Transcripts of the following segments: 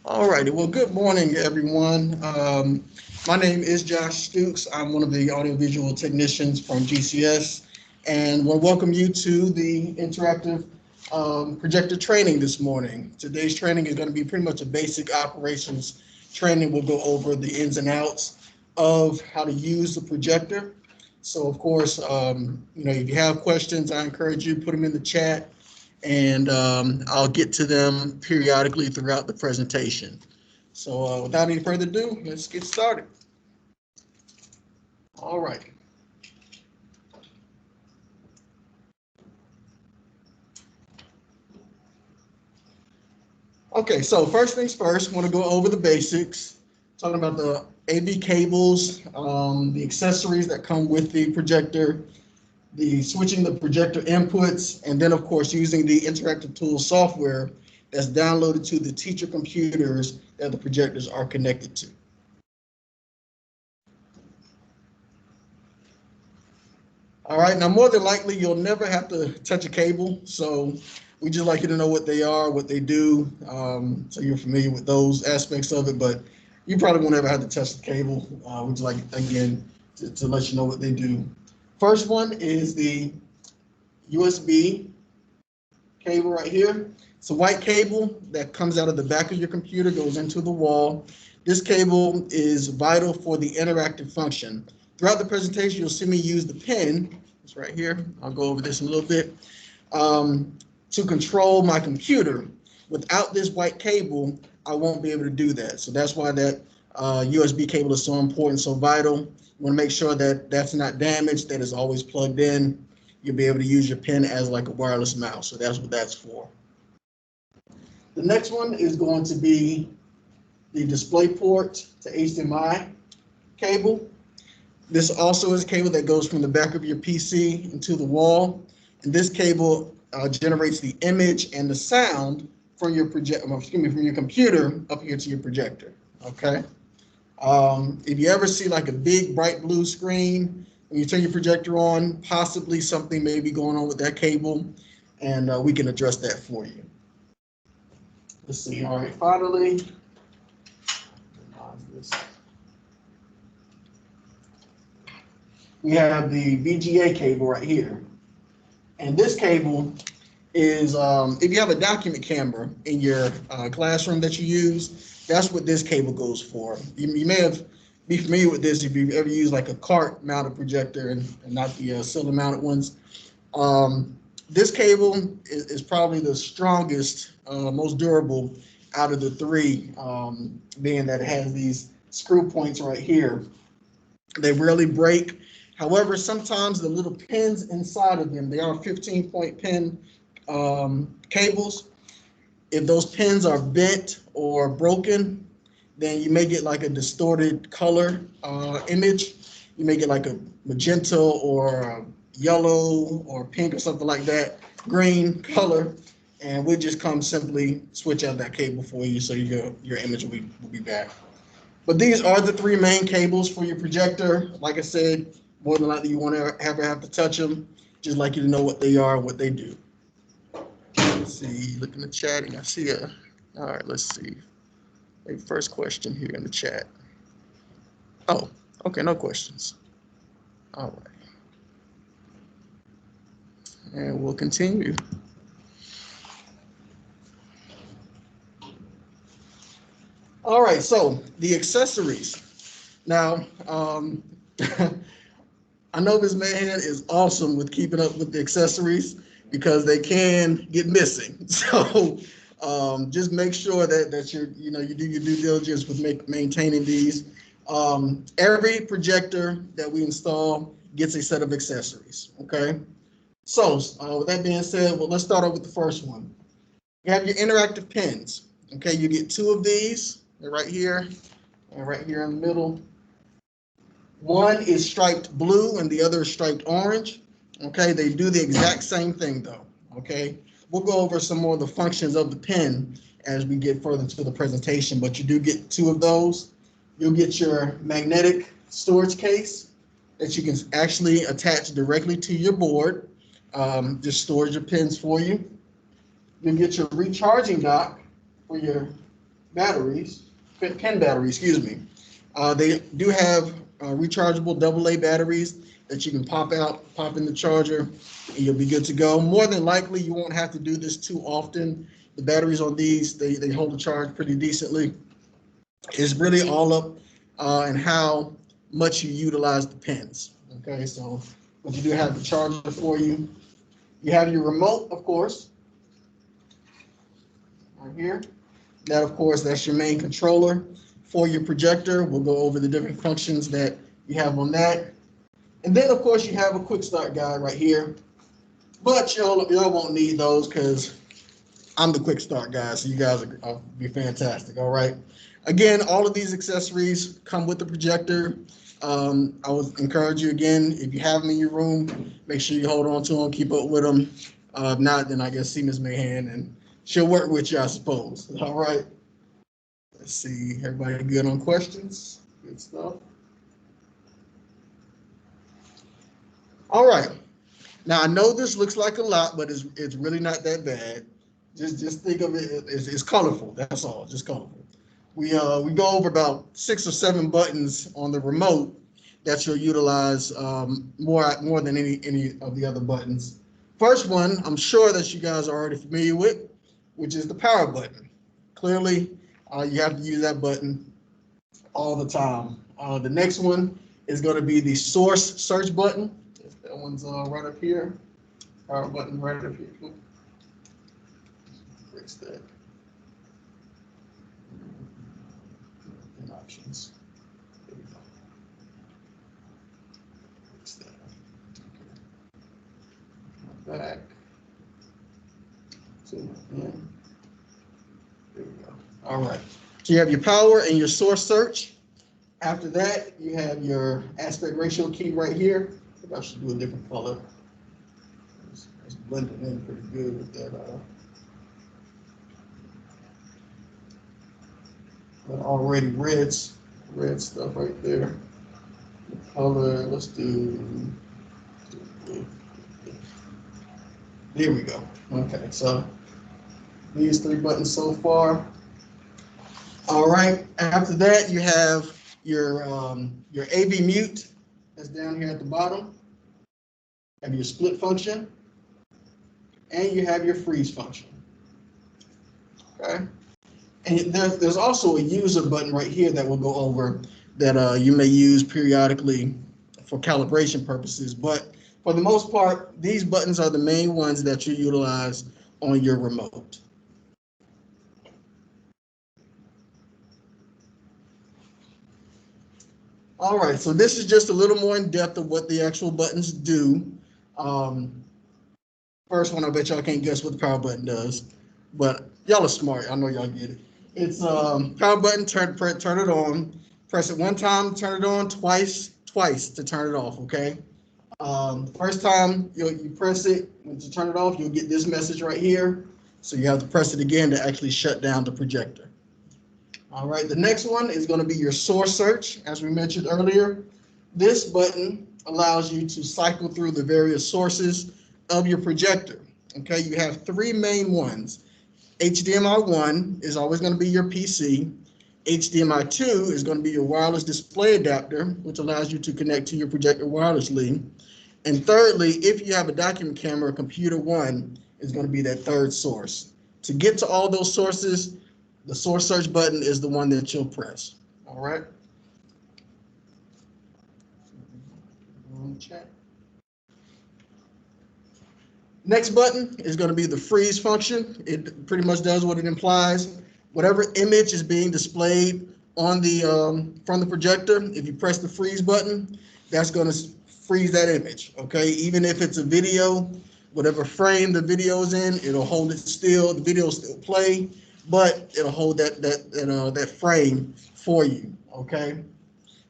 All righty. Well, good morning, everyone. My name is Josh Stukes. I'm one of the audiovisual technicians from GCS, and want to welcome you to the interactive projector training this morning. Today's training is going to be pretty much a basic operations training. We'll go over the ins and outs of how to use the projector. So, of course, if you have questions, I encourage you put them in the chat and I'll get to them periodically throughout the presentation. So without any further ado, let's get started. All right. Okay, so first things first, I want to go over the basics, talking about the AV cables, the accessories that come with the projector, the switching the projector inputs, and then of course using the interactive tools software that's downloaded to the teacher computers that the projectors are connected to. All right, now more than likely you'll never have to touch a cable, so we just like you to know what they are, what they do, so you're familiar with those aspects of it, but you probably won't ever have to touch the cable. We just like, again, to let you know what they do. First one is the USB cable right here. It's a white cable that comes out of the back of your computer, goes into the wall. This cable is vital for the interactive function. Throughout the presentation, you'll see me use the pen. It's right here. I'll go over this in a little bit. To control my computer. Without this white cable, I won't be able to do that. So that's why that USB cable is so important, so vital. You want to make sure that that's not damaged, that it's always plugged in. You'll be able to use your pen as like a wireless mouse. So that's what that's for. The next one is going to be the display port to HDMI cable. This also is a cable that goes from the back of your PC into the wall. And this cable generates the image and the sound from your from your computer up here to your projector. Okay. If you ever see like a big bright blue screen when you turn your projector on, possibly something may be going on with that cable, and we can address that for you. Let's see. All right. Finally, we have the VGA cable right here. And this cable is, if you have a document camera in your classroom that you use, that's what this cable goes for. You may be familiar with this if you've ever used like a cart mounted projector and not the cylinder mounted ones. This cable is probably the strongest, most durable out of the three, being that it has these screw points right here. They rarely break. However, sometimes the little pins inside of them, they are 15-point pin cables. If those pins are bent or broken, then you may get like a distorted color image. You may get like a magenta or a yellow or pink or something like that, green color, and we'll just come simply switch out that cable for you so your image will be back. But these are the three main cables for your projector. Like I said, more than likely you won't ever have to touch them. Just like you to know what they are and what they do. Let's see, look in the chatting. I see all right, let's see. Maybe first question here in the chat. Oh, okay, no questions. All right. And we'll continue. All right, so the accessories. Now, I know this man is awesome with keeping up with the accessories because they can get missing. So just make sure that you do your due diligence with maintaining these. Every projector that we install gets a set of accessories. Okay. So with that being said, well, let's start off with the first one. You have your interactive pins. Okay, you get two of these. They're right here and right here in the middle. One is striped blue and the other is striped orange. Okay, they do the exact same thing though. Okay, we'll go over some more of the functions of the pin as we get further to the presentation, but you do get two of those. You'll get your magnetic storage case that you can actually attach directly to your board. Just stores your pins for you. You'll get your recharging dock for your batteries, pen batteries, excuse me. They do have rechargeable AA batteries that you can pop out, pop in the charger, and you'll be good to go. More than likely, you won't have to do this too often. The batteries on these, they hold the charge pretty decently. It's really all up in how much you utilize the pens. Okay, so but you do have the charger for you. You have your remote, of course, right here. That, of course, that's your main controller for your projector. We'll go over the different functions that you have on that. And then, of course, you have a quick start guide right here. But y'all won't need those because I'm the quick start guy, so you guys will be fantastic. All right. Again, all of these accessories come with the projector. I would encourage you again, if you have them in your room, make sure you hold on to them, keep up with them. If not, then I guess see Ms. Mahan and she'll work with you, I suppose. All right. Let's see. Everybody good on questions? Good stuff. All right. Now I know this looks like a lot, but it's really not that bad. Just think of it. It's colorful. That's all. Just colorful. We go over about 6 or 7 buttons on the remote that you'll utilize more than any of the other buttons. First one, I'm sure that you guys are already familiar with, which is the power button. Clearly, you have to use that button all the time. The next one is going to be the source search button. That one's right up here. Power button right up here. Fix that. And options. There we go. Fix that. Okay. Back. Zoom in. There we go. All right. So you have your power and your source search. After that, you have your aspect ratio key right here. I think I should do a different color. It's blending in pretty good with that. Already red stuff right there. The color, let's do. There we go. Okay, so these 3 buttons so far. All right. After that, you have your AV mute that's down here at the bottom. You have your split function, and you have your freeze function. Okay. And there's also a user button right here that we'll go over that you may use periodically for calibration purposes. But for the most part, these buttons are the main ones that you utilize on your remote. All right, so this is just a little more in depth of what the actual buttons do. First one, I bet y'all can't guess what the power button does, but y'all are smart. I know y'all get it. It's power button, turn it on. Press it one time, turn it on, twice to turn it off, okay? First time you press it, when you turn it off, you'll get this message right here. So you have to press it again to actually shut down the projector. All right, the next one is going to be your source search, as we mentioned earlier. This button allows you to cycle through the various sources of your projector. Okay, you have 3 main ones. HDMI 1 is always going to be your PC. HDMI 2 is going to be your wireless display adapter, which allows you to connect to your projector wirelessly. And thirdly, if you have a document camera, computer 1 is going to be that 3rd source. To get to all those sources, the source search button is the one that you'll press. All right. Next button is going to be the freeze function. It pretty much does what it implies. Whatever image is being displayed on the from the projector, if you press the freeze button, that's going to freeze that image. Okay, even if it's a video, whatever frame the video is in, it'll hold it still. The video will still play, but it'll hold that frame for you. Okay.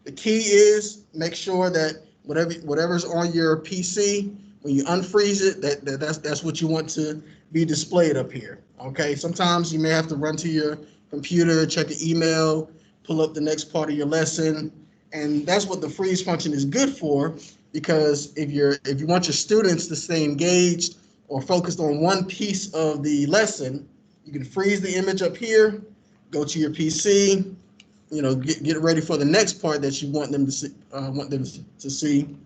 The key is make sure that whatever's on your PC, when you unfreeze it, that's what you want to be displayed up here. Okay. Sometimes you may have to run to your computer, check an email, pull up the next part of your lesson, and that's what the freeze function is good for. Because if you want your students to stay engaged or focused on one piece of the lesson, you can freeze the image up here, go to your PC, get ready for the next part that you want them to see,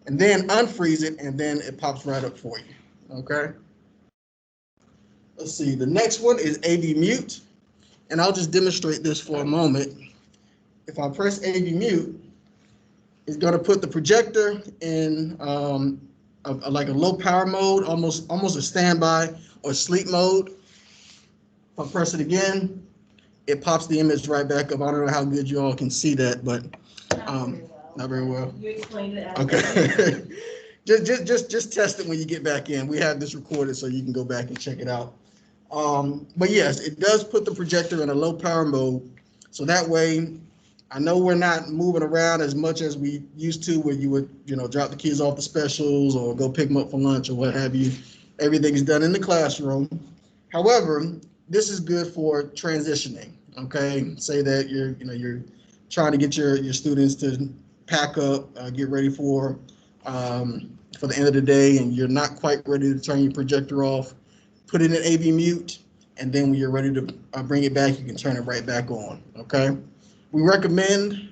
and then unfreeze it, and then it pops right up for you. Okay. Let's see. The next one is AV mute, and I'll just demonstrate this for a moment. If I press AV mute, it's going to put the projector in like a low power mode, almost a standby or sleep mode. If I press it again, it pops the image right back up. I don't know how good you all can see that, but not very well. You explained it. Okay. just test it when you get back in. We have this recorded, so you can go back and check it out. But yes, it does put the projector in a low power mode, so that way, I know we're not moving around as much as we used to, where you would, drop the kids off the specials or go pick them up for lunch or what have you. Everything's done in the classroom. However, this is good for transitioning. Okay, say that you're trying to get your students to pack up, get ready for the end of the day, and you're not quite ready to turn your projector off. Put it in AV mute, and then when you're ready to bring it back, you can turn it right back on. Okay. We recommend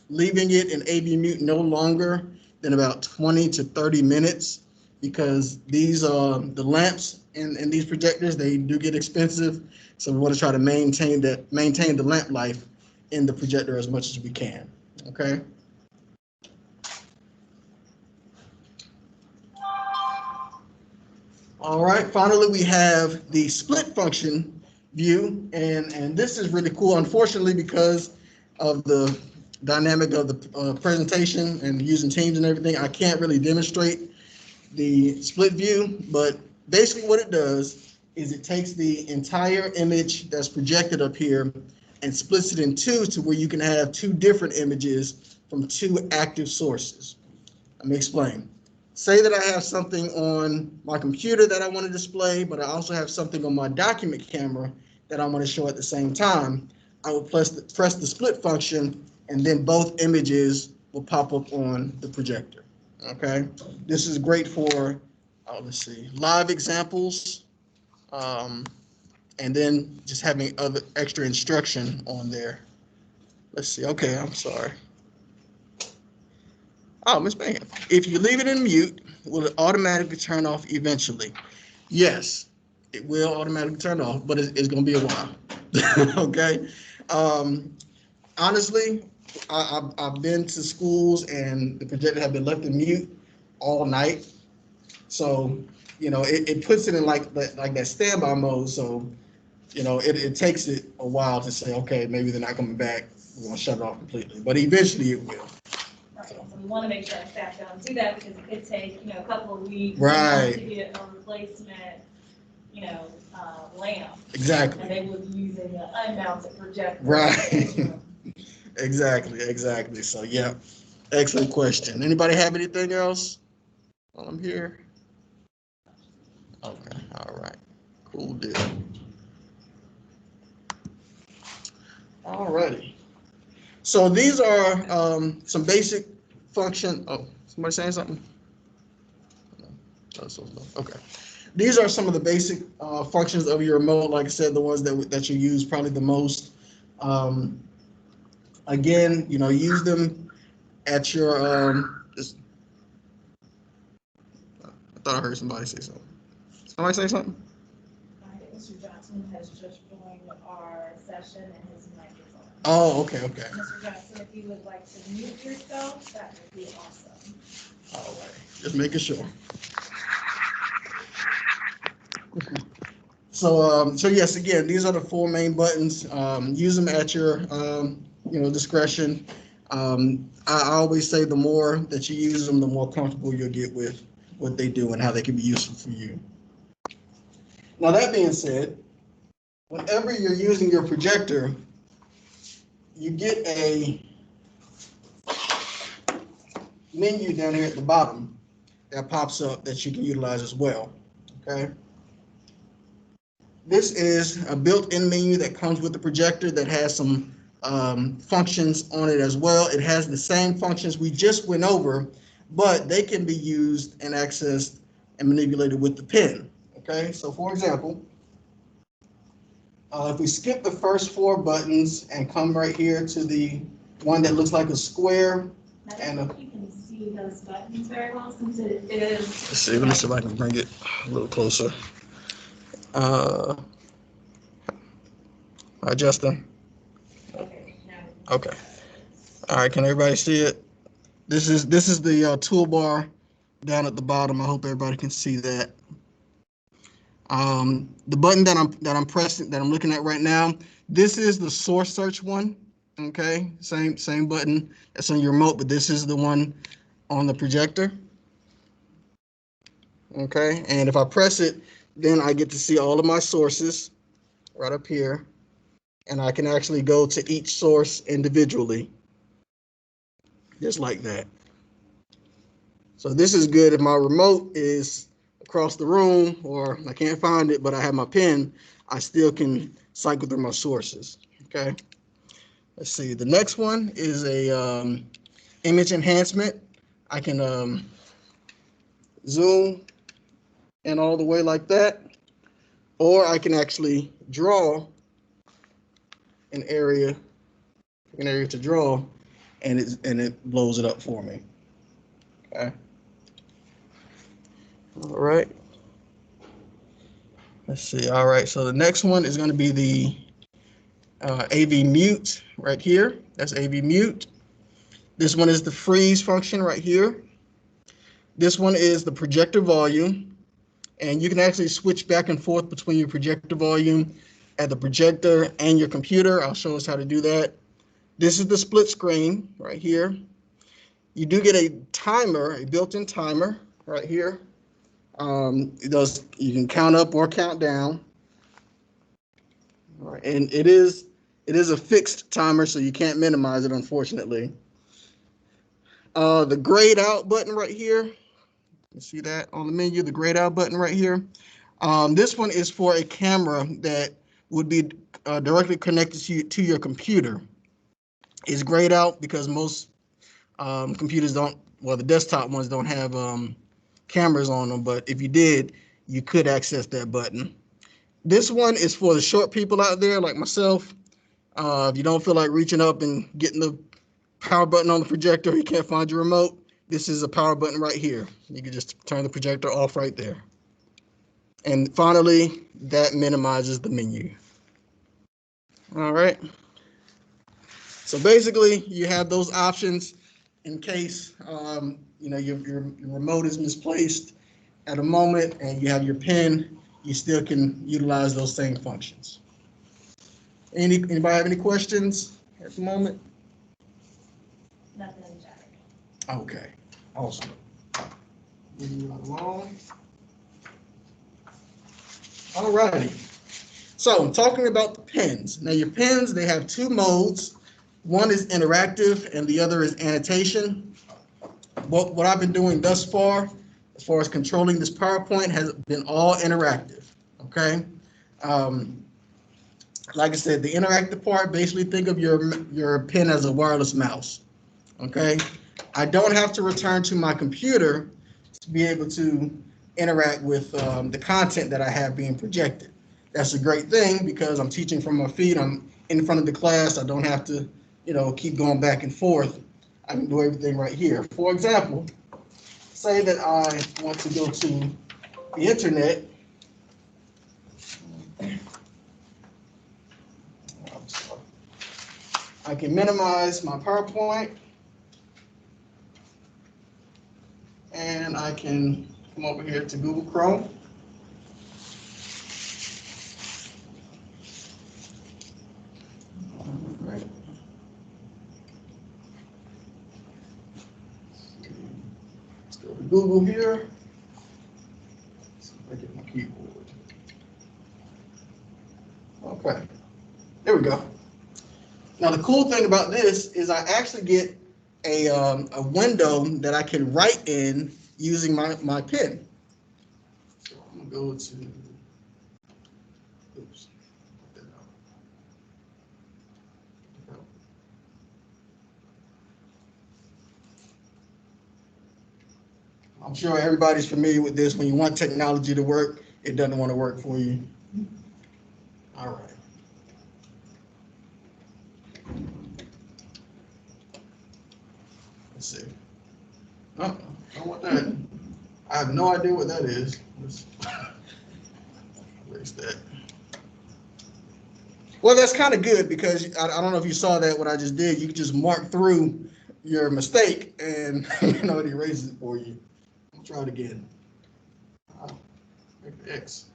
leaving it in AV mute no longer than about 20 to 30 minutes, because these the lamps in these projectors, they do get expensive. So we want to try to maintain the lamp life in the projector as much as we can. Okay. All right. Finally, we have the split function view, and this is really cool. Unfortunately, because of the dynamic of the presentation and using Teams and everything, I can't really demonstrate the split view, but basically what it does is it takes the entire image that's projected up here and splits it in two, to where you can have two different images from two active sources. Let me explain. Say that I have something on my computer that I want to display, but I also have something on my document camera that I want to show at the same time. I will press the split function, and then both images will pop up on the projector. Okay, this is great for, let's see, live examples, and then just having other extra instruction on there. Let's see. Okay, I'm sorry. Oh, Miss Bam. If you leave it in mute, will it automatically turn off eventually? Yes, it will automatically turn off, but it's going to be a while. Okay. Honestly, I've been to schools and the projector have been left in mute all night. So, it puts it in like that standby mode. So, it takes it a while to say, okay, maybe they're not coming back. We're going to shut it off completely, but eventually it will. Right. So we want to make sure our staff don't do that, because it could take, a couple of weeks right. to get a replacement, lamp. Exactly. And they would be using the unmounted projector. Right. Exactly. So, yeah, excellent question. Anybody have anything else while I'm here? Okay, all right. Cool deal. All righty. So these are some basic function. Oh, somebody saying something? No. Okay. These are some of the basic functions of your remote. Like I said, the ones that you use probably the most. Again, use them at your. I thought I heard somebody say something. Somebody say something? Mr. Johnson has just joined our session and his mic is on. Oh, okay. Mr. Johnson, if you would like to mute yourself, that would be awesome. All right, just making sure. So yes, again, these are the four main buttons. Use them at your discretion. I always say the more that you use them, the more comfortable you'll get with what they do and how they can be useful for you. Now, that being said, whenever you're using your projector, you get a menu down here at the bottom that pops up that you can utilize as well. Okay. This is a built-in menu that comes with the projector that has some functions on it as well. It has the same functions we just went over, but they can be used and accessed and manipulated with the pen. Okay, so for example, If we skip the first 4 buttons and come right here to the one that looks like a square, I and don't think you can see those buttons very well since it is. let's see, let me see if I can bring it a little closer. Hi, Justin. Okay, now. Okay. All right, can everybody see it? This is the toolbar down at the bottom. I hope everybody can see that. The button that I'm pressing, that I'm looking at right now, this is the source search one. Okay, same button that's on your remote, but this is the one on the projector. Okay, and if I press it, then I get to see all of my sources right up here, and I can actually go to each source individually, just like that. So this is good if my remote is across the room or I can't find it, but I have my pen, I still can cycle through my sources. Okay, let's see. The next one is a image enhancement. I can zoom in all the way like that, or I can actually draw an area to draw, and it blows it up for me. Okay. All right. Let's see. All right. So the next one is going to be the AV mute right here. That's AV mute. This one is the freeze function right here. This one is the projector volume. And you can actually switch back and forth between your projector volume at the projector and your computer. I'll show us how to do that. This is the split screen right here. You do get a timer, a built-in timer right here. You can count up or count down. All right, and it is a fixed timer, so you can't minimize it, unfortunately. The grayed out button right here. You see that on the menu, the grayed out button right here. This one is for a camera that would be directly connected to your computer. It's grayed out because most computers don't, well, the desktop ones don't have cameras on them, but if you did, you could access that button. This one is for the short people out there like myself. If you don't feel like reaching up and getting the power button on the projector, you can't find your remote, this is a power button right here. You can just turn the projector off right there. And finally, that minimizes the menu. All right. So basically, you have those options in case your remote is misplaced at a moment and you have your pen, you still can utilize those same functions. Anybody have any questions at the moment? Nothing in the chat. Okay, awesome. Moving right along. All righty. So talking about the pens. Now your pens, they have 2 modes. One is interactive and the other is annotation. What I've been doing thus far, as far as controlling this PowerPoint, has been all interactive. Okay. Like I said, the interactive part, basically think of your pen as a wireless mouse. Okay. I don't have to return to my computer to be able to interact with the content that I have being projected. That's a great thing because I'm teaching from my feet. I'm in front of the class. I don't have to, keep going back and forth. I can do everything right here. For example, say that I want to go to the internet. I can minimize my PowerPoint and I can come over here to Google Chrome. Right. Let's go to Google here. Let's see if I get my keyboard. Okay, there we go. Now the cool thing about this is I actually get a window that I can write in using my pen. So I'm gonna go to, oops. I'm sure everybody's familiar with this. When you want technology to work, it doesn't want to work for you. All right. Let's see. Oh, I don't want that. I have no idea what that is. Let's erase that. Well, that's kind of good because I don't know if you saw that what I just did. You can just mark through your mistake and it erases it for you. I'll try it again. Make the X.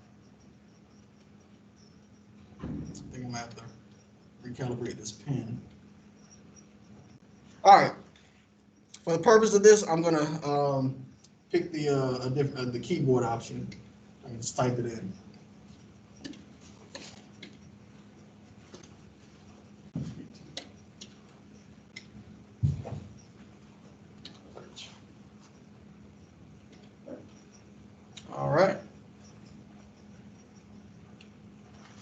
I think I'm gonna have to recalibrate this pen. All right. For the purpose of this, I'm gonna pick the keyboard option. I can just type it in. All right.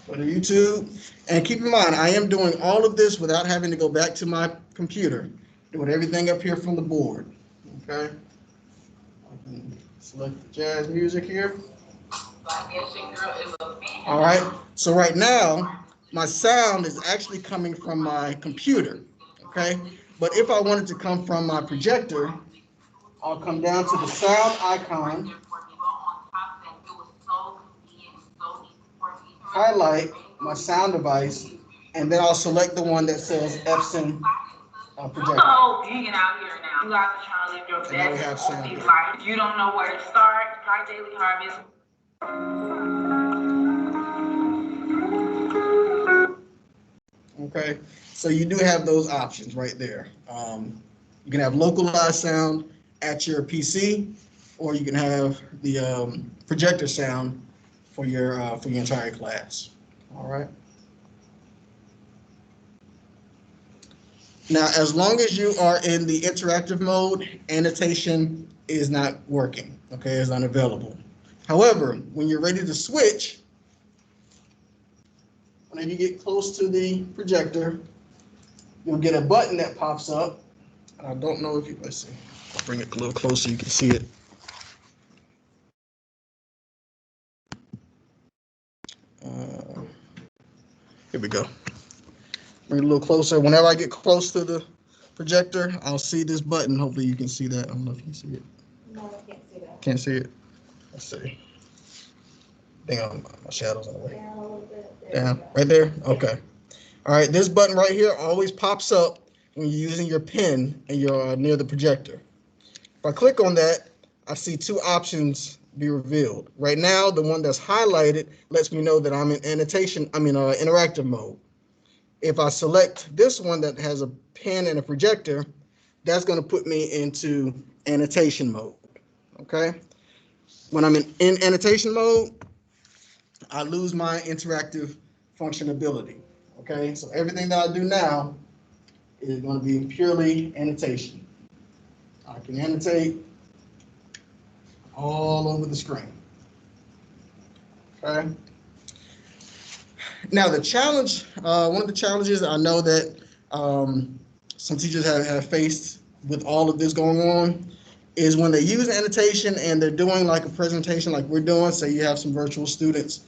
Go to YouTube. And keep in mind, I am doing all of this without having to go back to my computer. Doing everything up here from the board. Okay. I can select the jazz music here. All right. So right now, my sound is actually coming from my computer. Okay. But if I wanted to come from my projector, I'll come down to the sound icon, highlight my sound device, and then I'll select the one that says Epson Projector. Oh, hanging out here now. You guys are trying to live your best life. You don't know where to start. Try Daily Harvest. Okay, so you do have those options right there. You can have localized sound at your PC, or you can have the projector sound for your entire class. All right. Now, as long as you are in the interactive mode, annotation is not working. Okay, it's unavailable. However, when you're ready to switch, whenever you get close to the projector, you'll get a button that pops up. I don't know if you, let's see, I'll bring it a little closer, you can see it. Here we go. Bring it a little closer. Whenever I get close to the projector, I'll see this button. Hopefully you can see that. I don't know if you can see it. No, I can't see that. Can't see it? Let's see. Dang on, my shadow's in the way. Down a little bit. Yeah, right there? Okay. All right, this button right here always pops up when you're using your pen and you're near the projector. If I click on that, I see two options be revealed. Right now, the one that's highlighted lets me know that I'm in interactive mode. If I select this one that has a pen and a projector, that's going to put me into annotation mode. Okay. When I'm in annotation mode, I lose my interactive functionality. Okay. So everything that I do now is going to be purely annotation. I can annotate all over the screen. Okay. Now the challenge, one of the challenges I know that some teachers have faced with all of this going on is when they use annotation and they're doing like a presentation like we're doing, say you have some virtual students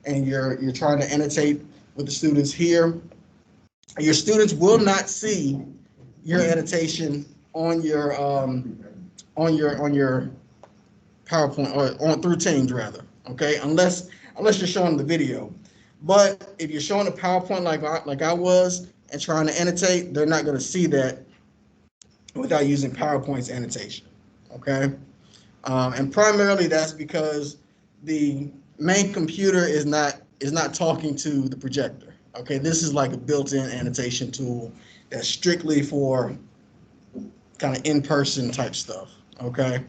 and you're trying to annotate with the students here, your students will not see your annotation on your PowerPoint or on through Teams rather, okay? Unless you're showing the video. But if you're showing a PowerPoint like I was and trying to annotate, they're not going to see that without using PowerPoint's annotation, okay? And primarily that's because the main computer is not talking to the projector, okay? This is like a built-in annotation tool that's strictly for kind of in-person type stuff, okay?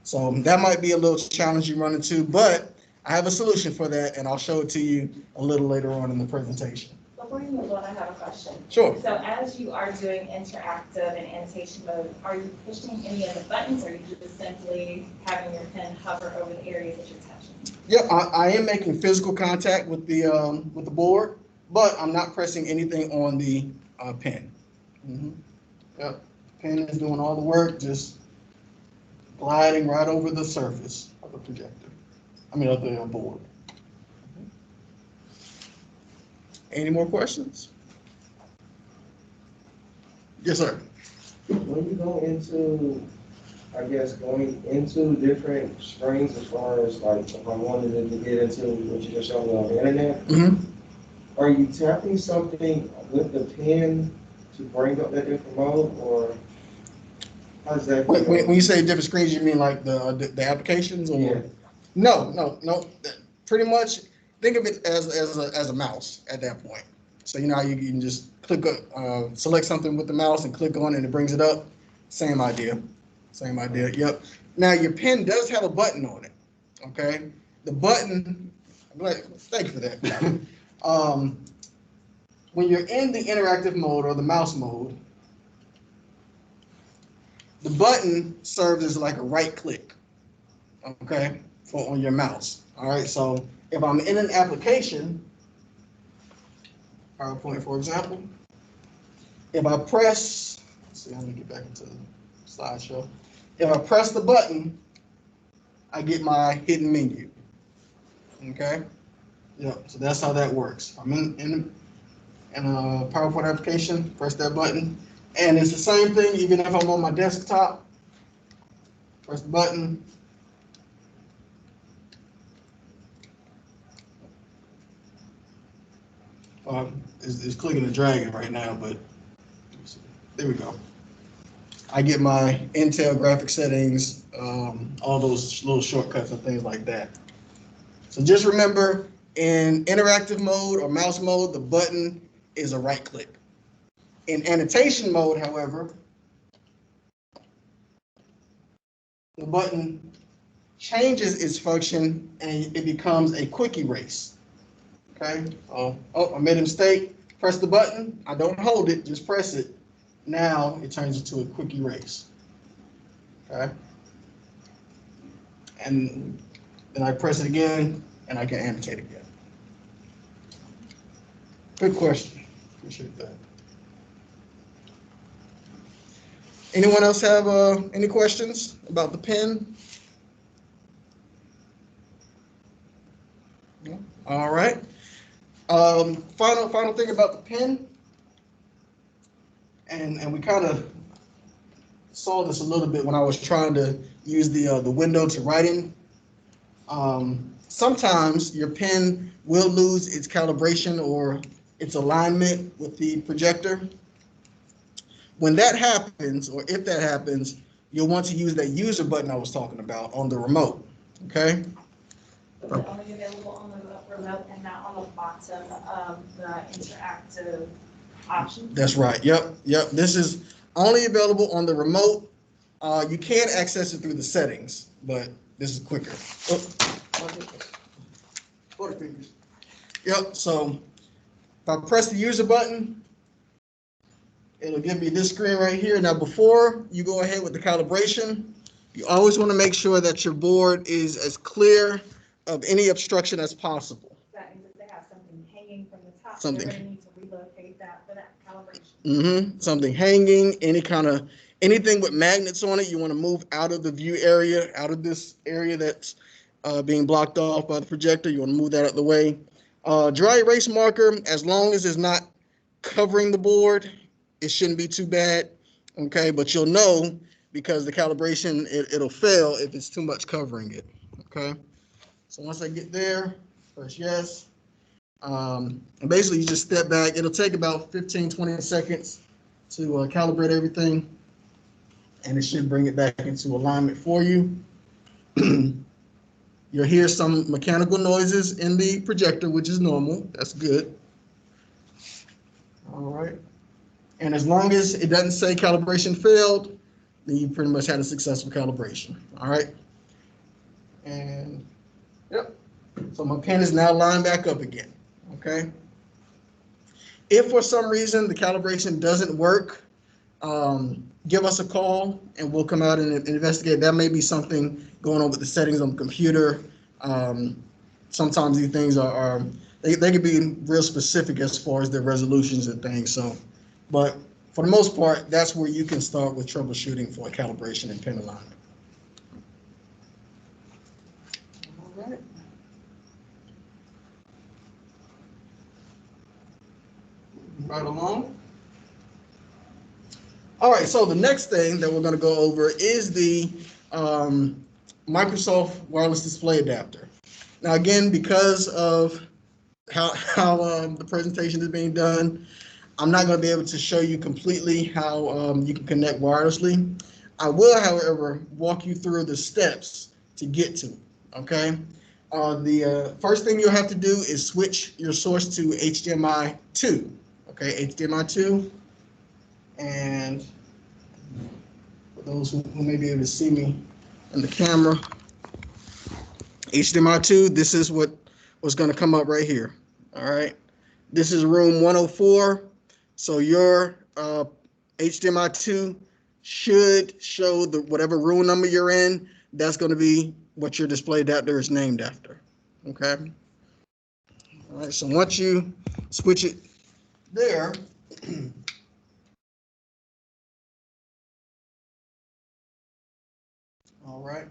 So that might be a little challenge you run into, but I have a solution for that, and I'll show it to you a little later on in the presentation. Before you move on, I have a question. Sure. So as you are doing interactive and annotation mode, are you pushing any of the buttons, or are you just simply having your pen hover over the areas that you're touching? Yep, I am making physical contact with the board, but I'm not pressing anything on the pen. Yep, pen is doing all the work, just gliding right over the surface of the projector. Of the board. Any more questions? Yes, sir. When when you go into, I guess, going into different screens as far as like if I wanted to get into what you just showed me on the internet, are you tapping something with the pen to bring up that different mode, or how does that? When you say different screens, you mean like the applications, or? Yeah. No. Pretty much think of it as a mouse at that point. So you know how you can just click select something with the mouse and click on it and it brings it up. Same idea. Yep. Now your pen does have a button on it. Okay. The button. Thank you for that. When you're in the interactive mode or the mouse mode, the button serves as like a right click. Okay. On your mouse. All right, so if I'm in an application, PowerPoint for example, if I press, let's see, let me get back into the slideshow. If I press the button, I get my hidden menu. Okay, yep. So that's how that works. I'm in a PowerPoint application, press that button, and it's the same thing even if I'm on my desktop. Press the button. It's clicking and dragging right now, but there we go. I get my Intel graphic settings, all those little shortcuts and things like that. So just remember, in interactive mode or mouse mode, the button is a right click. In annotation mode, however, the button changes its function and it becomes a quick erase. Okay. Oh, I made a mistake. Press the button. I don't hold it, just press it. Now it turns into a quick erase. Okay. And then I press it again and I can annotate again. Good question. Appreciate that. Anyone else have any questions about the pen? No? All right. Final thing about the pen, and we kind of saw this a little bit when I was trying to use the window to write in. Sometimes your pen will lose its calibration or its alignment with the projector. When that happens, or if that happens, you'll want to use that user button I was talking about on the remote. Okay. Is it only available on the remote and not on the bottom of the interactive option? That's right. Yep. This is only available on the remote. You can access it through the settings, but this is quicker. Yep. So if I press the user button, it'll give me this screen right here. Now, before you go ahead with the calibration, you always want to make sure that your board is as clear of any obstruction as possible. That means if they have something hanging from the top, Something. they're going to need to relocate that for that calibration. Something hanging, anything with magnets on it, you want to move out of the view area, out of this area that's being blocked off by the projector. You want to move that out of the way. Dry erase marker, as long as it's not covering the board, it shouldn't be too bad. Okay, but you'll know because the calibration, it'll fail if it's too much covering it. Okay, so once I get there, press yes. And basically you just step back. It'll take about 15-20 seconds to calibrate everything, and it should bring it back into alignment for you. You'll hear some mechanical noises in the projector, which is normal. That's good. All right. And as long as it doesn't say calibration failed, then you pretty much had a successful calibration. All right. And yep. So my pen is now lined back up again. Okay. If for some reason the calibration doesn't work, give us a call and we'll come out and investigate. That may be something going on with the settings on the computer. Sometimes these things they can be real specific as far as their resolutions and things. So, but for the most part, that's where you can start with troubleshooting for calibration and pen alignment. All right. Right along. All right, so the next thing that we're going to go over is the Microsoft wireless display adapter. Now, again, because of how the presentation is being done, I'm not going to be able to show you completely how you can connect wirelessly. I will, however, walk you through the steps to get to it, okay? The first thing you'll have to do is switch your source to HDMI 2, okay, HDMI 2. And for those who may be able to see me in the camera, HDMI 2, this is what's going to come up right here, all right? This is room 104, so your HDMI 2 should show whatever room number you're in. That's going to be what your display adapter is named after, okay? All right, so once you switch it there, all right,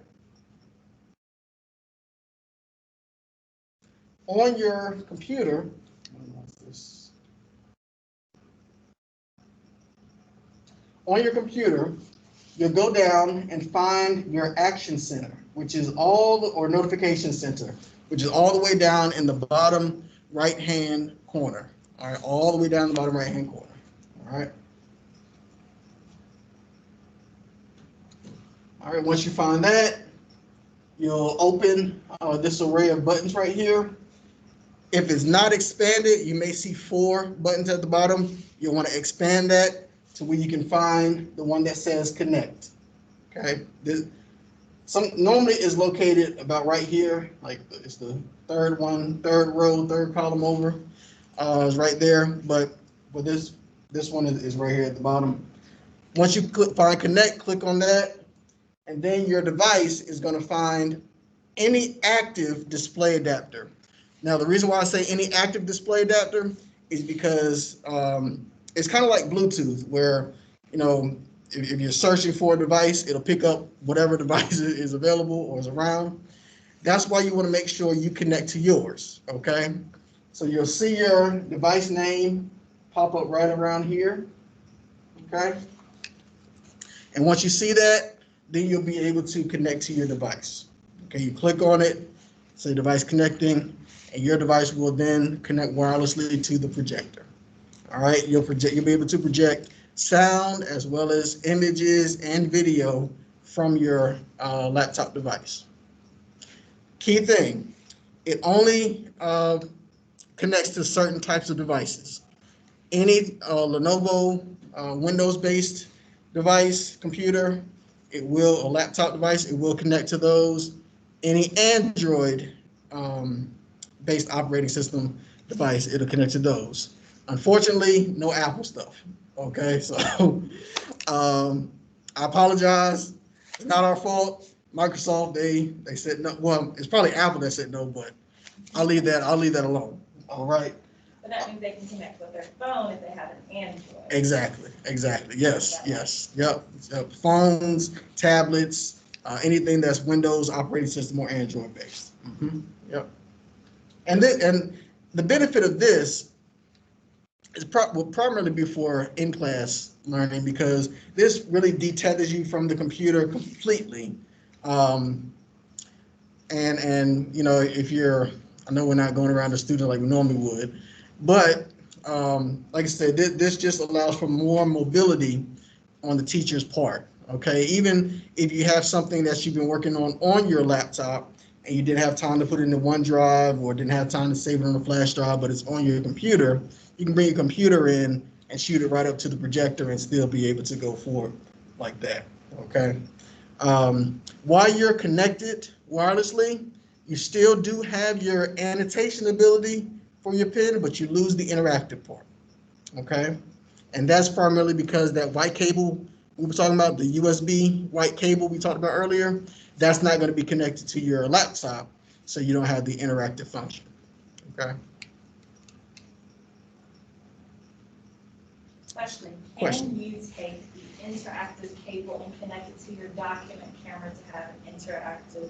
on your computer, you'll go down and find your action center, which is or notification center, which is all the way down in the bottom right-hand corner. All right, all the way down the bottom right-hand corner. All right. All right, once you find that, you'll open this array of buttons right here. If it's not expanded, you may see 4 buttons at the bottom. You'll want to expand that to where you can find the one that says connect. Okay, normally is located about right here, like it's the third row, third column over, is right there. But this one is right here at the bottom. Once you find connect, click on that, and then your device is going to find any active display adapter. Now, the reason why I say any active display adapter is because it's kind of like Bluetooth, where, you know, if you're searching for a device, it'll pick up whatever device is available or is around. That's why you want to make sure you connect to yours, okay? So you'll see your device name pop up right around here, okay? And once you see that, then you'll be able to connect to your device. Okay, you click on it, say device connecting, and your device will then connect wirelessly to the projector. All right, you'll be able to project sound as well as images and video from your laptop device. Key thing, it only connects to certain types of devices. Any Lenovo Windows-based device, computer, a laptop device, it will connect to those. Any Android based operating system device, it'll connect to those. Unfortunately, no Apple stuff. Okay, so I apologize. It's not our fault. Microsoft, they said no. Well, it's probably Apple that said no, but I'll leave that alone. All right. But that means they can connect with their phone if they have an Android. Exactly. Yes. Yep. Phones, tablets, anything that's Windows operating system or Android based. Yep. And the benefit of this will primarily be for in-class learning, because this really detethers you from the computer completely. And you know, I know we're not going around the student like we normally would, but like I said, this just allows for more mobility on the teacher's part. Okay, even if you have something that you've been working on your laptop and you didn't have time to put it in the OneDrive or didn't have time to save it on the flash drive, but it's on your computer, you can bring your computer in and shoot it right up to the projector and still be able to go forward like that. Okay. While you're connected wirelessly, you still do have your annotation ability for your pen, but you lose the interactive part. Okay. And that's primarily because that white cable we were talking about, the USB white cable we talked about earlier, that's not going to be connected to your laptop, so you don't have the interactive function. Okay. Question. Can you take the interactive cable and connect it to your document camera to have an interactive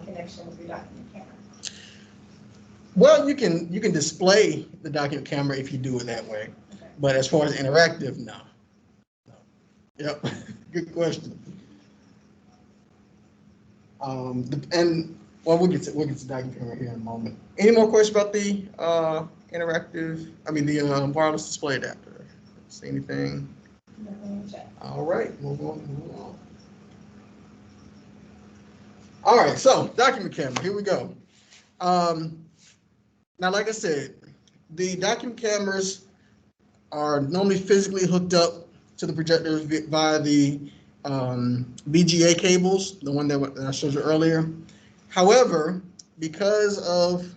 connection with your document camera? Well, you can display the document camera if you do it that way, okay. But as far as interactive, no. Yep. Good question. And well, we'll get to document camera here in a moment. Any more questions about the interactive? I mean the wireless display adapter. See anything? Nothing to check. All right, move on. All right, so document camera. Here we go. Now, like I said, the document cameras are normally physically hooked up to the projector via the VGA cables, the one that I showed you earlier. However, because of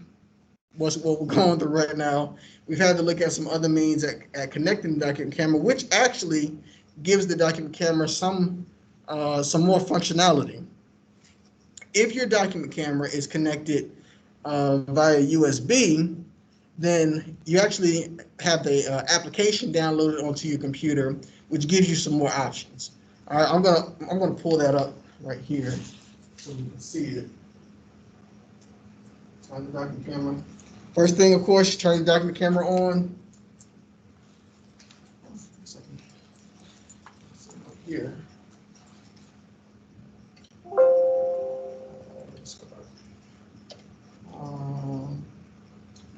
what we're going through right now, we've had to look at some other means at connecting the document camera, which actually gives the document camera some more functionality. If your document camera is connected via USB, then you actually have the application downloaded onto your computer, which gives you some more options. All right, I'm gonna pull that up right here so you can see it. Turn the document camera. First thing, of course, you turn the document camera on. Here. Let's go back.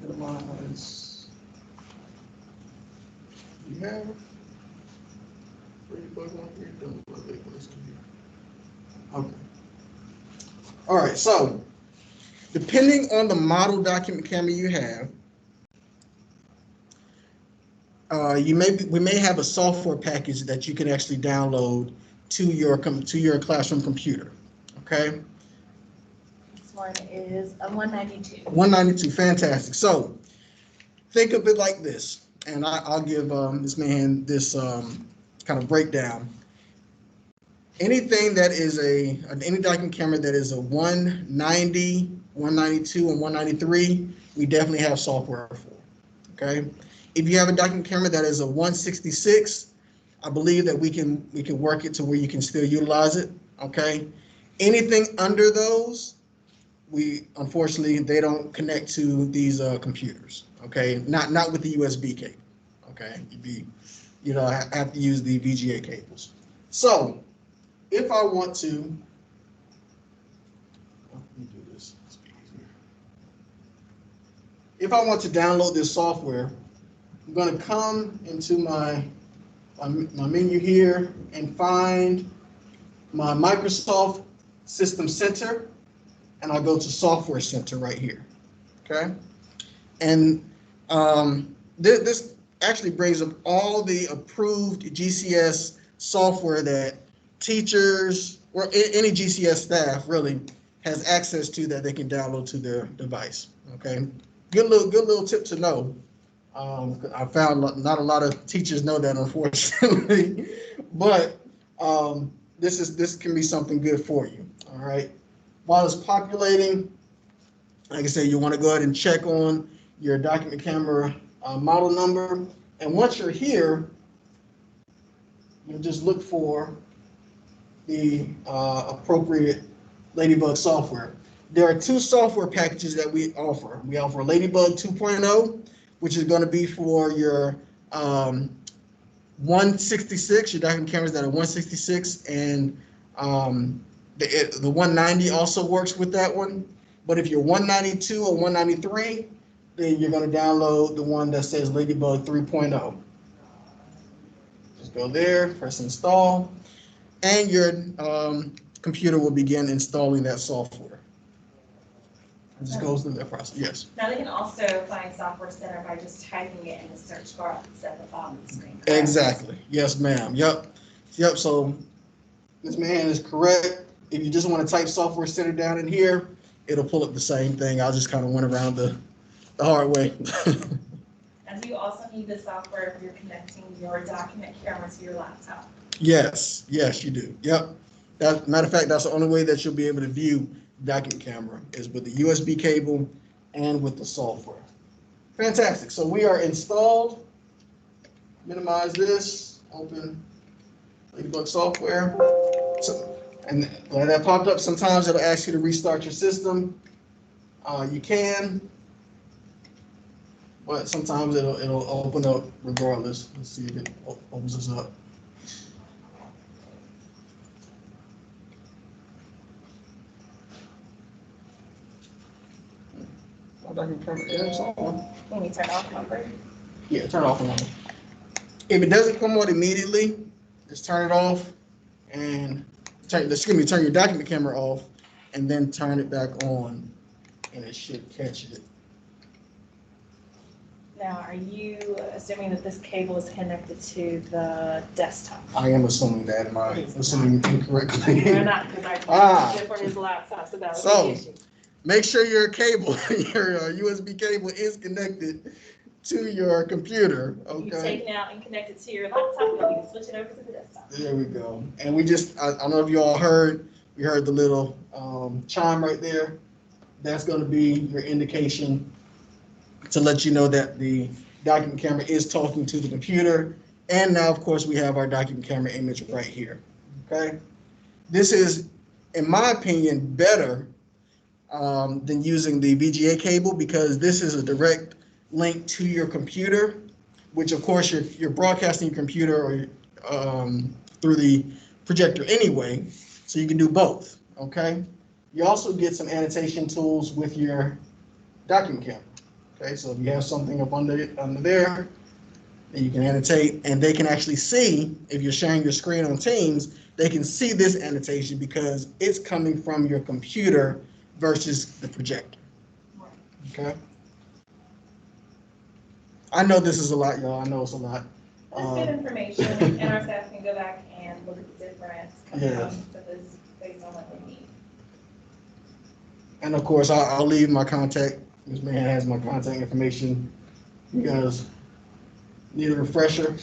Minimize. You have pretty bug on here. Don't look like this computer. Okay. All right. So, depending on the model document camera you have, we may have a software package that you can actually download to your classroom computer. Okay. This one is a 192. 192, fantastic. So think of it like this, and I'll give this man this kind of breakdown. Anything that is any document camera that is a 190, 192, and 193, we definitely have software for. Okay. If you have a document camera that is a 166, I believe that we can work it to where you can still utilize it. Okay. Anything under those, unfortunately they don't connect to these computers. Okay. Not with the USB cable. Okay. I have to use the VGA cables. So if I want to, let me do this. If I want to download this software, I'm going to come into my menu here and find my Microsoft System Center, and I'll go to Software Center right here. Okay, and this actually brings up all the approved GCS software that teachers or any GCS staff really has access to that they can download to their device. Okay, good little tip to know. I found not a lot of teachers know that, unfortunately, but this can be something good for you. All right. While it's populating, like I said, you want to go ahead and check on your document camera model number, and once you're here, you just look for the appropriate Ladybug software. There are two software packages that we offer. We offer Ladybug 2.0, which is going to be for your 166, your document cameras that are 166, and the 190 also works with that one. But if you're 192 or 193, then you're going to download the one that says Ladybug 3.0. Just go there, press install, and your computer will begin installing that software. It just goes through that process. Yes. Now they can also find Software Center by just typing it in the search bar at the bottom of the screen. Correct? Exactly. Yes, ma'am. Yep. So this man is correct. If you just want to type Software Center down in here, it'll pull up the same thing. I just kind of went around the hard way. And do you also need the software if you're connecting your document camera to your laptop? Yes, you do. Yep. Matter of fact, that's the only way that you'll be able to view document camera is with the USB cable and with the software. Fantastic. So we are installed. Minimize this. Open Ladybug software. And when that popped up, sometimes it'll ask you to restart your system. You can, but sometimes it'll open up regardless. Let's see if it opens us up. document camera is on. Let me turn off number. Yeah, turn it off. If it doesn't come on immediately, just turn it off and turn your document camera off and then turn it back on and it should catch it. Now, are you assuming that this cable is connected to the desktop? I am assuming that. Am I assuming incorrectly? You're not, because I checked for his laptop, so that was the issue. Make sure your cable, your USB cable is connected to your computer, okay? You take it out and connect it to your laptop, then you can switch it over to the desktop. There we go. And we just, I don't know if you all heard, we heard the little chime right there. That's going to be your indication to let you know that the document camera is talking to the computer. And now, of course, we have our document camera image right here, okay? This is, in my opinion, better than using the VGA cable because this is a direct link to your computer, which of course you're broadcasting your computer or through the projector anyway, so you can do both, okay? You also get some annotation tools with your document camera, okay? So if you have something up under there, then you can annotate, and they can actually see, if you're sharing your screen on Teams, they can see this annotation because it's coming from your computer versus the projector, okay? I know this is a lot, y'all. I know it's a lot. That's good information, and our staff can go back and look at the difference for this based on what they need. And of course, I'll leave my contact. This man has my contact information. You guys need a refresher.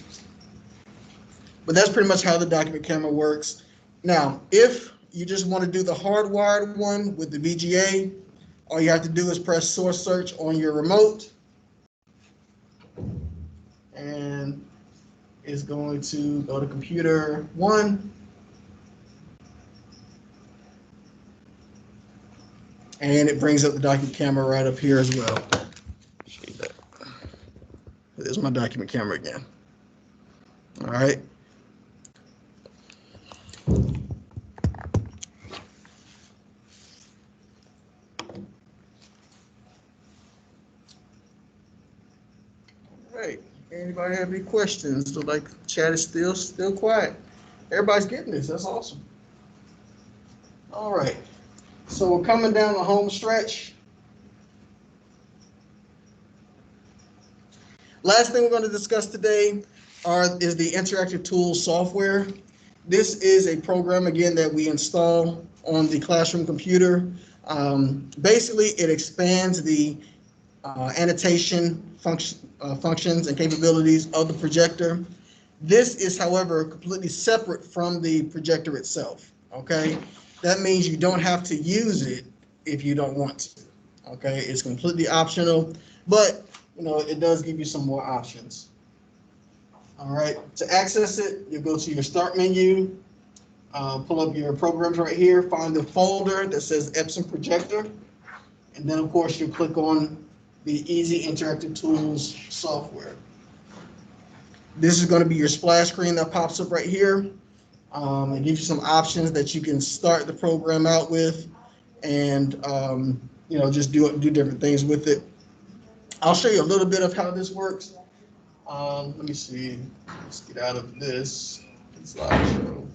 But that's pretty much how the document camera works. Now, if you just want to do the hardwired one with the VGA, all you have to do is press source search on your remote. And it's going to go to computer 1. And it brings up the document camera right up here as well. Show you that. There's my document camera again. All right. All right. Anybody have any questions? Look like chat is still quiet. Everybody's getting this. That's awesome. All right. So we're coming down the home stretch. Last thing we're going to discuss today is the Interactive Tools software. This is a program, again, that we install on the classroom computer. Basically, it expands the annotation functions and capabilities of the projector. This is, however, completely separate from the projector itself, okay? That means you don't have to use it if you don't want to, okay? It's completely optional, but it does give you some more options. All right, to access it, you go to your start menu, pull up your programs right here, find the folder that says Epson Projector, and then of course you click on the Easy Interactive Tools software. This is going to be your splash screen that pops up right here. It gives you some options that you can start the program out with, and just do different things with it. I'll show you a little bit of how this works. Let me see. Let's get out of this slideshow.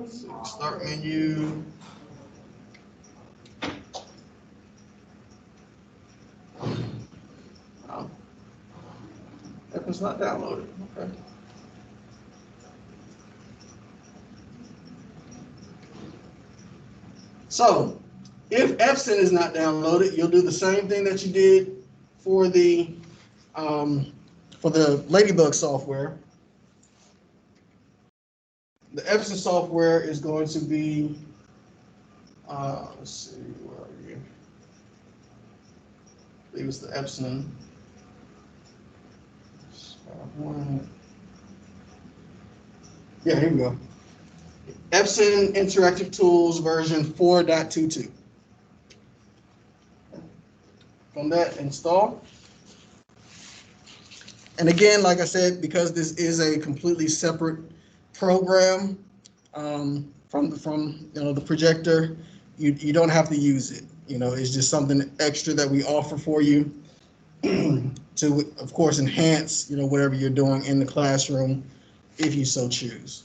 Let's see, start menu. Oh, Epson's not downloaded. Okay. So, if Epson is not downloaded, you'll do the same thing that you did for the Ladybug software. The Epson software is going to be, let's see, where are you? I believe it's the Epson. Yeah, here we go. Epson Interactive Tools version 4.22. From that, install. And again, like I said, because this is a completely separate program from the projector, you don't have to use it. You know, it's just something extra that we offer for you to, of course, enhance, you know, whatever you're doing in the classroom, if you so choose.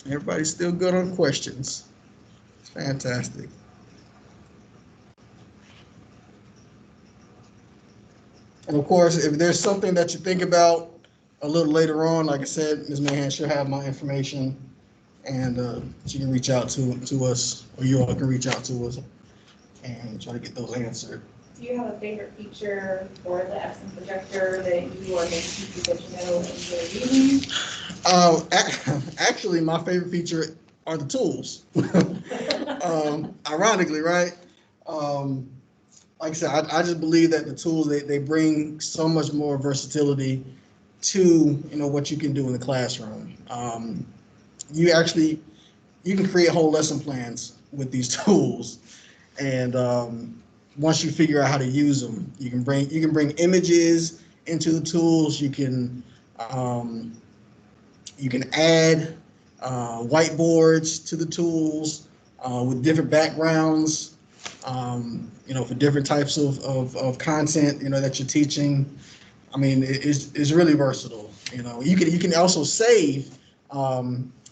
Everybody's still good on questions. It's fantastic. And of course, if there's something that you think about a little later on, like I said, Ms. Mahan, she'll have my information, and she can reach out to us, or you all can reach out to us and try to get those answered. Do you have a favorite feature for the Epson projector that you or maybe people that you know enjoy using? Actually, my favorite feature are the tools. Ironically, right? Like I said, I just believe that the tools they bring so much more versatility to, you know, what you can do in the classroom. You can create whole lesson plans with these tools, and once you figure out how to use them, you can bring images into the tools. You can add whiteboards to the tools with different backgrounds, you know, for different types of content, you know, that you're teaching. I mean, it's really versatile. You know, you can also save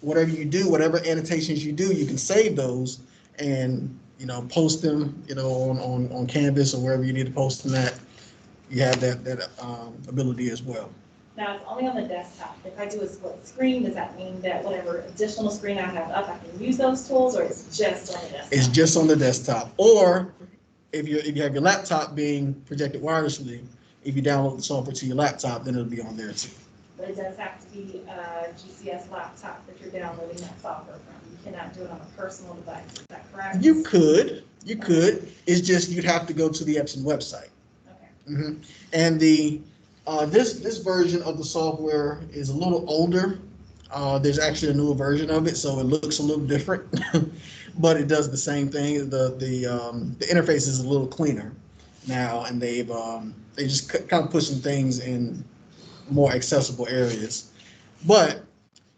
whatever you do, whatever annotations you do, you can save those and, you know, post them, you know, on Canvas or wherever you need to post them at. You have that ability as well. Now, it's only on the desktop. If I do a split screen, does that mean that whatever additional screen I have up, I can use those tools, or it's just on the desktop? It's just on the desktop. Or if you have your laptop being projected wirelessly, if you download the software to your laptop, then it'll be on there too. But it does have to be a GCS laptop that you're downloading that software from. You cannot do it on a personal device. Is that correct? You could. It's just you'd have to go to the Epson website. Okay. And this version of the software is a little older. There's actually a newer version of it, so it looks a little different, but it does the same thing. The interface is a little cleaner now, and they just kind of put some things in more accessible areas. But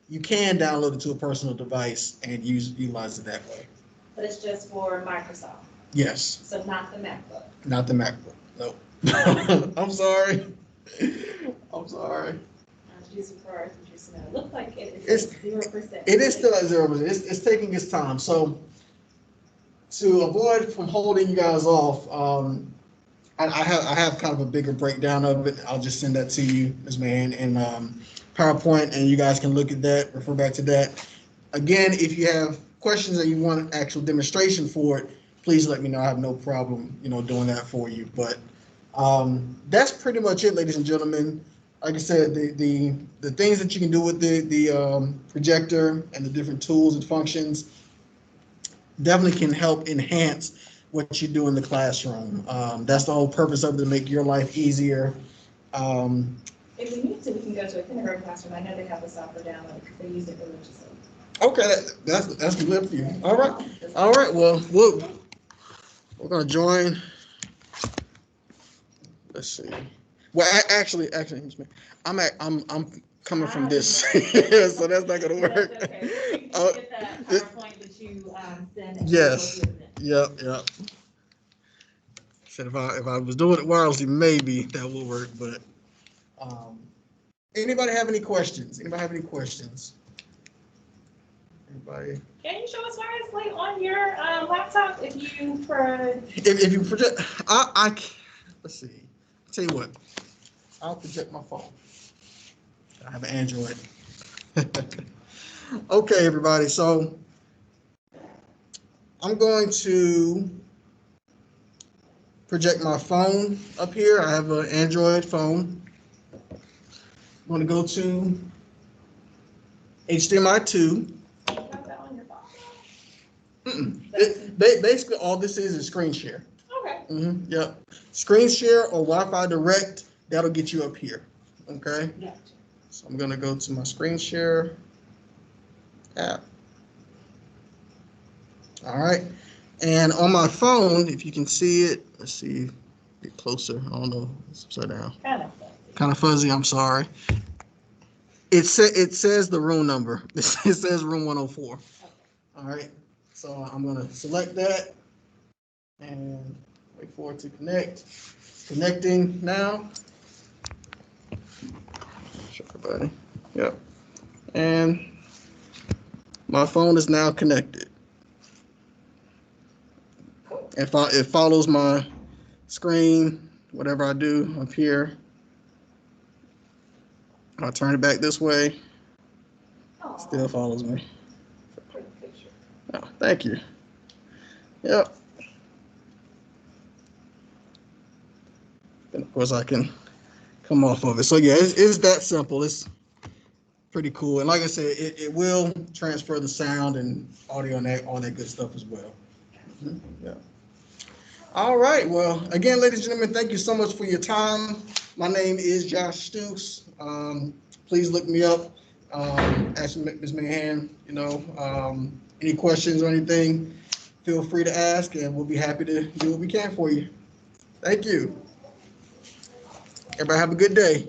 you can download it to a personal device and utilize it that way. But it's just for Microsoft. Yes. So not the MacBook. Not the MacBook. Nope. I'm sorry. I'm sorry. I was just surprised what you said. It looks like it is 0%. It is still at 0%. It's taking its time. So to avoid from holding you guys off, I have kind of a bigger breakdown of it. I'll just send that to you, Ms. Mann, in PowerPoint, and you guys can look at that, refer back to that. Again, if you have questions and you want an actual demonstration for it, please let me know. I have no problem, you know, doing that for you. But that's pretty much it, ladies and gentlemen. Like I said, the things that you can do with the projector and the different tools and functions definitely can help enhance what you do in the classroom. That's the whole purpose of it, to make your life easier. If we need to, we can go to a kindergarten classroom. I know they have the software downloaded because they use it religiously. Okay, that's good for you. All right. Well, we're gonna join. Let's see. Well, actually, I'm coming from this, so that's not gonna work. That's okay. You can get that PowerPoint that you send. Yes. Yep. Said if I was doing it wirelessly, maybe that will work. But anybody have any questions? Anybody? Can you show us wirelessly on your laptop if you if you project? Let's see. I'll tell you what. I'll project my phone. I have an Android. Okay, everybody. So I'm going to project my phone up here. I have an Android phone. I'm going to go to HDMI 2. Basically, all this is screen share. Okay. Yep. Screen share or Wi-Fi direct, that'll get you up here. Okay. Gotcha. So I'm going to go to my screen share app. All right. And on my phone, if you can see it, let's see, get closer. I don't know. It's upside down. Kind of fuzzy. Kind of fuzzy. I'm sorry. It says the room number. It says room 104. All right. So I'm gonna select that and wait for it to connect. Connecting now. Show everybody. Yep. And my phone is now connected. It follows my screen, whatever I do up here. I'll turn it back this way. Still follows me. Oh, thank you. Yep. And of course I can come off of it. So yeah, it's that simple. It's pretty cool. And like I said, it will transfer the sound and audio and all that good stuff as well. Yeah. All right. Well, again, ladies and gentlemen, thank you so much for your time. My name is Josh Stukes. Please look me up. Ask Ms. Mahan, any questions or anything, feel free to ask, and we'll be happy to do what we can for you. Thank you. Everybody have a good day.